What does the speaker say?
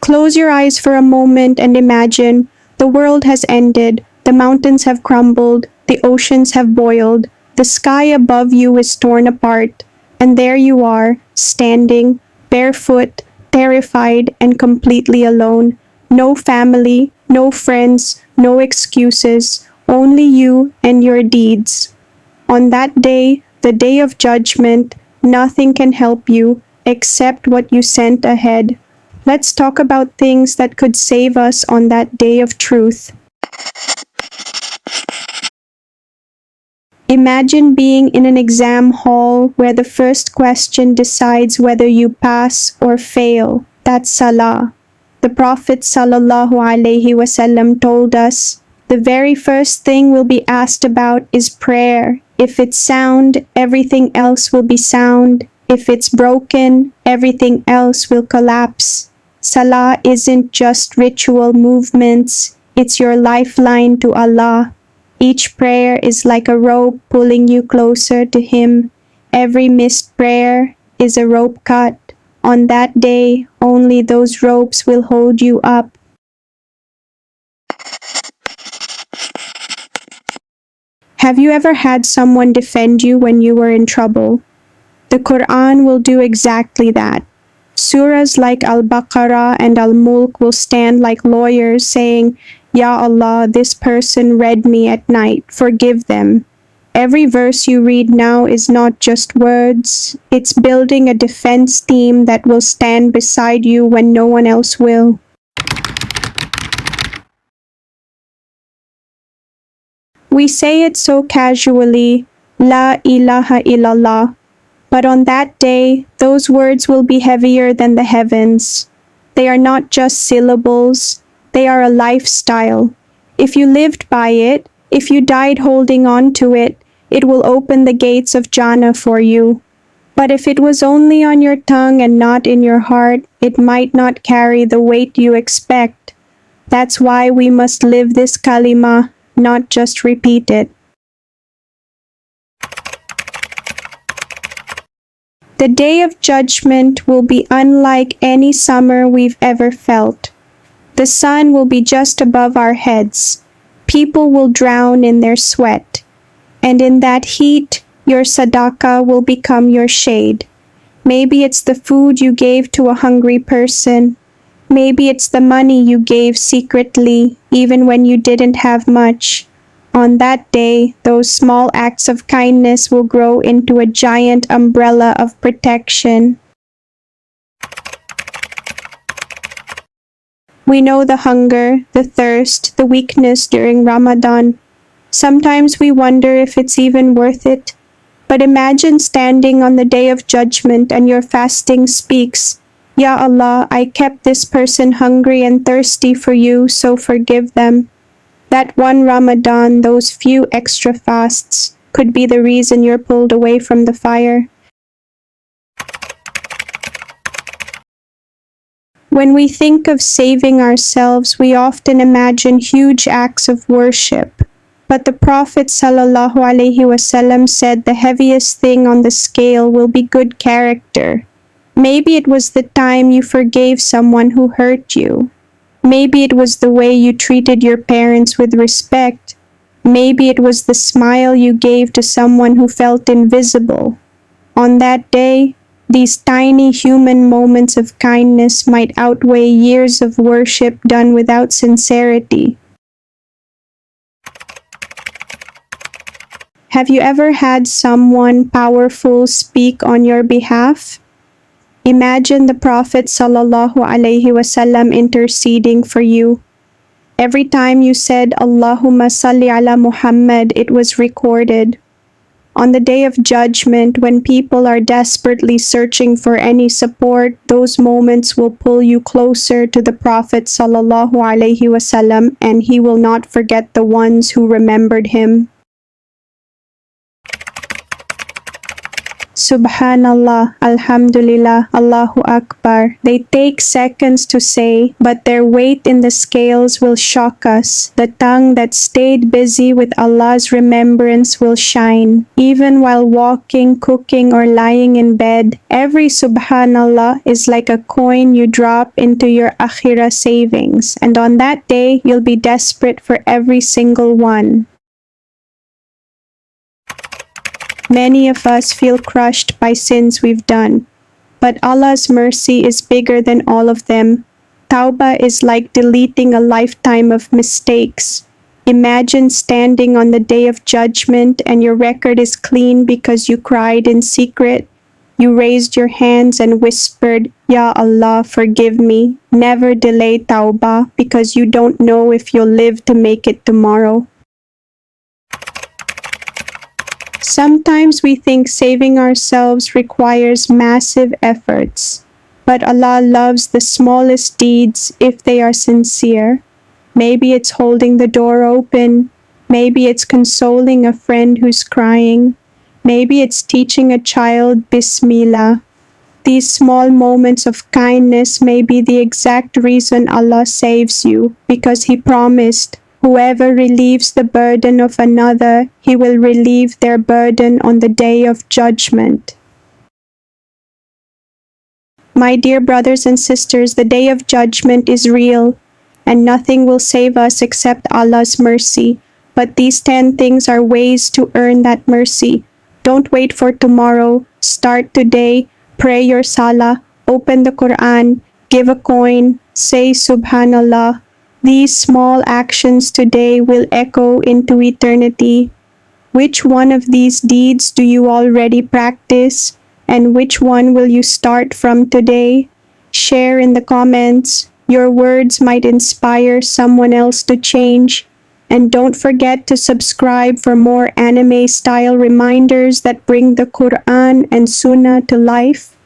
Close your eyes for a moment and imagine the world has ended, the mountains have crumbled, the oceans have boiled, the sky above you is torn apart, and there you are, standing, barefoot, terrified, and completely alone. No family, no friends, no excuses, only you and your deeds. On that day, the day of judgment, nothing can help you except what you sent ahead. Let's talk about things that could save us on that day of truth. Imagine being in an exam hall where the first question decides whether you pass or fail. That's salah. The Prophet ﷺ told us, the very first thing we'll be asked about is prayer. If it's sound, everything else will be sound. If it's broken, everything else will collapse. Salah isn't just ritual movements, it's your lifeline to Allah. Each prayer is like a rope pulling you closer to Him. Every missed prayer is a rope cut. On that day, only those ropes will hold you up. Have you ever had someone defend you when you were in trouble? The Quran will do exactly that. Surahs like Al-Baqarah and Al-Mulk will stand like lawyers saying, Ya Allah, this person read me at night, forgive them. Every verse you read now is not just words, it's building a defense team that will stand beside you when no one else will. We say it so casually, La ilaha illallah, but on that day, those words will be heavier than the heavens. They are not just syllables, they are a lifestyle. If you lived by it, if you died holding on to it, it will open the gates of Jannah for you. But if it was only on your tongue and not in your heart, it might not carry the weight you expect. That's why we must live this kalima, not just repeat it. The day of judgment will be unlike any summer we've ever felt. The sun will be just above our heads. People will drown in their sweat. And in that heat, your sadaqah will become your shade. Maybe it's the food you gave to a hungry person. Maybe it's the money you gave secretly, even when you didn't have much. On that day, those small acts of kindness will grow into a giant umbrella of protection. We know the hunger, the thirst, the weakness during Ramadan. Sometimes we wonder if it's even worth it. But imagine standing on the day of judgment and your fasting speaks, Ya Allah, I kept this person hungry and thirsty for you, so forgive them. That one Ramadan, those few extra fasts, could be the reason you're pulled away from the fire. When we think of saving ourselves, we often imagine huge acts of worship. But the Prophet ﷺ said the heaviest thing on the scale will be good character. Maybe it was the time you forgave someone who hurt you. Maybe it was the way you treated your parents with respect. Maybe it was the smile you gave to someone who felt invisible. On that day, these tiny human moments of kindness might outweigh years of worship done without sincerity. Have you ever had someone powerful speak on your behalf? Imagine the Prophet ﷺ interceding for you. Every time you said, Allahumma salli ala Muhammad, it was recorded. On the day of judgment, when people are desperately searching for any support, those moments will pull you closer to the Prophet ﷺ, and he will not forget the ones who remembered him. Subhanallah, Alhamdulillah, Allahu Akbar. They take seconds to say, but their weight in the scales will shock us. The tongue that stayed busy with Allah's remembrance will shine. Even while walking, cooking, or lying in bed, every Subhanallah is like a coin you drop into your akhirah savings. And on that day, you'll be desperate for every single one. Many of us feel crushed by sins we've done, but Allah's mercy is bigger than all of them. Tawbah is like deleting a lifetime of mistakes. Imagine standing on the day of judgment and your record is clean because you cried in secret. You raised your hands and whispered, Ya Allah, forgive me. Never delay Tawbah because you don't know if you'll live to make it tomorrow. Sometimes we think saving ourselves requires massive efforts, but Allah loves the smallest deeds if they are sincere. Maybe it's holding the door open, maybe it's consoling a friend who's crying, maybe it's teaching a child Bismillah. These small moments of kindness may be the exact reason Allah saves you, because He promised, whoever relieves the burden of another, He will relieve their burden on the day of judgment. My dear brothers and sisters, the day of judgment is real, and nothing will save us except Allah's mercy. But these 10 things are ways to earn that mercy. Don't wait for tomorrow. Start today. Pray your salah. Open the Quran. Give a coin. Say Subhanallah. These small actions today will echo into eternity. Which one of these deeds do you already practice? And which one will you start from today? Share in the comments. Your words might inspire someone else to change. And don't forget to subscribe for more anime-style reminders that bring the Quran and Sunnah to life.